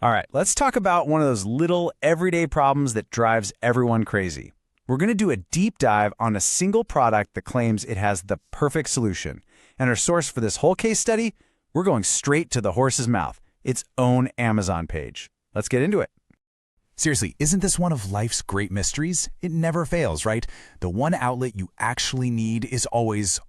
All right, let's talk about one of those little everyday problems that drives everyone crazy. We're going to do a deep dive on a single product that claims it has the perfect solution. And our source for this whole case study, we're going straight to the horse's mouth, its own Amazon page. Let's get into it. Seriously, isn't this one of life's great mysteries? It never fails, right? The one outlet you actually need is always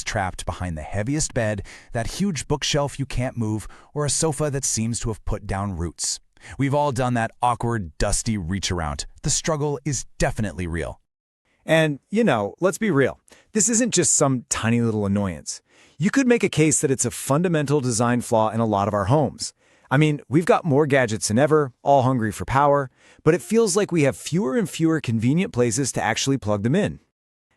trapped behind the heaviest bed, that huge bookshelf you can't move, or a sofa that seems to have put down roots. We've all done that awkward, dusty reach around. The struggle is definitely real. And, let's be real. This isn't just some tiny little annoyance. You could make a case that it's a fundamental design flaw in a lot of our homes. I mean, we've got more gadgets than ever, all hungry for power, but it feels like we have fewer and fewer convenient places to actually plug them in.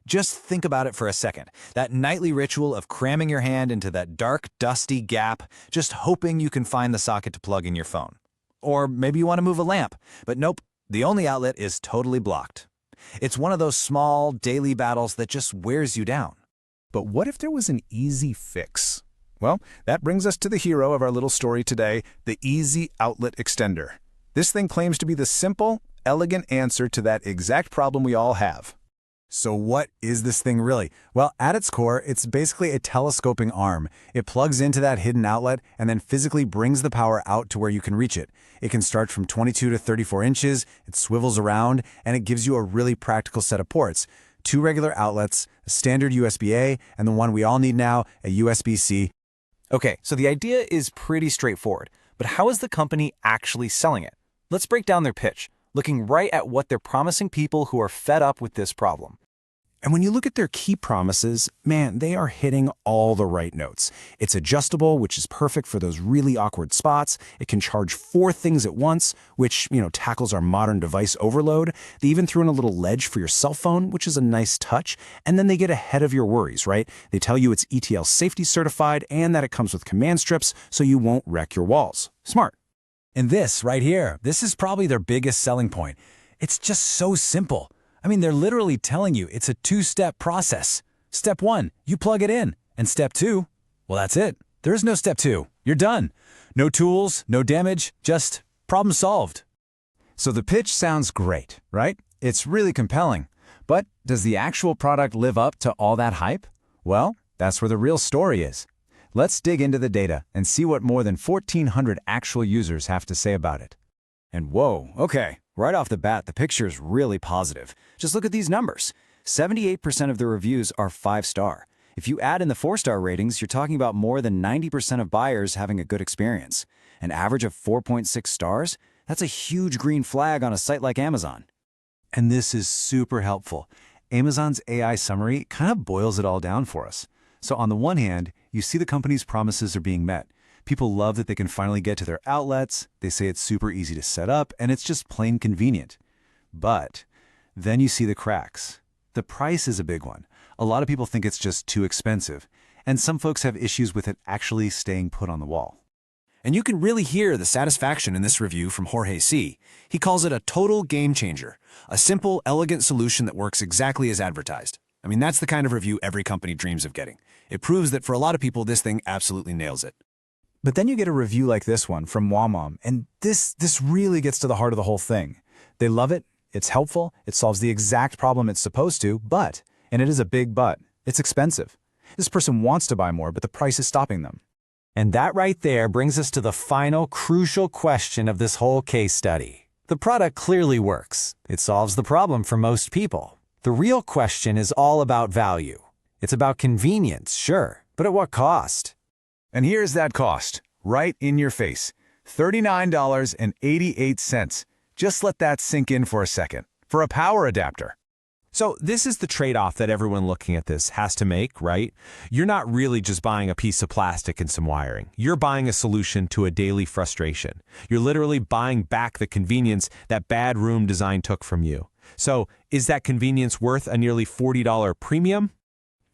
Just think about it for a second. That nightly ritual of cramming your hand into that dark, dusty gap, just hoping you can find the socket to plug in your phone. Or maybe you want to move a lamp, but nope, the only outlet is totally blocked. It's one of those small, daily battles that just wears you down. But what if there was an easy fix? Well, that brings us to the hero of our little story today, the Easy Outlet Extender. This thing claims to be the simple, elegant answer to that exact problem we all have. So what is this thing really? Well, at its core, it's basically a telescoping arm. It plugs into that hidden outlet and then physically brings the power out to where you can reach it. It can start from 22 to 34 inches, it swivels around, and it gives you a really practical set of ports. 2 regular outlets, a standard USB-A, and the one we all need now, a USB-C. Okay, so the idea is pretty straightforward, but how is the company actually selling it? Let's break down their pitch, looking right at what they're promising people who are fed up with this problem. And when you look at their key promises, man, they are hitting all the right notes. It's adjustable, which is perfect for those really awkward spots. It can charge 4 things at once, which, tackles our modern device overload. They even threw in a little ledge for your cell phone, which is a nice touch. And then they get ahead of your worries, right? They tell you it's ETL safety certified and that it comes with command strips so you won't wreck your walls. Smart. And this right here, this is probably their biggest selling point. It's just so simple. I mean, they're literally telling you it's a 2-step process. Step 1, you plug it in. And step 2, well, that's it. There is no step 2. You're done. No tools, no damage, just problem solved. So the pitch sounds great, right? It's really compelling. But does the actual product live up to all that hype? Well, that's where the real story is. Let's dig into the data and see what more than 1,400 actual users have to say about it. And whoa, okay. Right off the bat, the picture is really positive. Just look at these numbers. 78% of the reviews are 5-star. If you add in the 4-star ratings, you're talking about more than 90% of buyers having a good experience. An average of 4.6 stars? That's a huge green flag on a site like Amazon. And this is super helpful. Amazon's AI summary kind of boils it all down for us. So on the one hand, you see the company's promises are being met. People love that they can finally get to their outlets, they say it's super easy to set up, and it's just plain convenient. But then you see the cracks. The price is a big one. A lot of people think it's just too expensive, and some folks have issues with it actually staying put on the wall. And you can really hear the satisfaction in this review from Jorge C. He calls it a total game changer, a simple, elegant solution that works exactly as advertised. I mean, that's the kind of review every company dreams of getting. It proves that for a lot of people, this thing absolutely nails it. But then you get a review like this one from Wamom, and this really gets to the heart of the whole thing. They love it, it's helpful, it solves the exact problem it's supposed to, but, and it is a big but, it's expensive. This person wants to buy more, but the price is stopping them. And that right there brings us to the final crucial question of this whole case study. The product clearly works. It solves the problem for most people. The real question is all about value. It's about convenience, sure, but at what cost? And here's that cost, right in your face. $39.88. Just let that sink in for a second. For a power adapter. So this is the trade-off that everyone looking at this has to make, right? You're not really just buying a piece of plastic and some wiring. You're buying a solution to a daily frustration. You're literally buying back the convenience that bad room design took from you. So is that convenience worth a nearly $40 premium?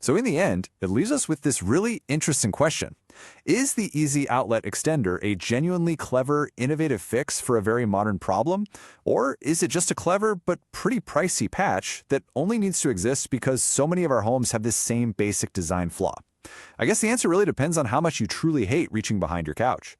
So in the end, it leaves us with this really interesting question. Is the Easy Outlet Extender a genuinely clever, innovative fix for a very modern problem? Or is it just a clever but pretty pricey patch that only needs to exist because so many of our homes have this same basic design flaw? I guess the answer really depends on how much you truly hate reaching behind your couch.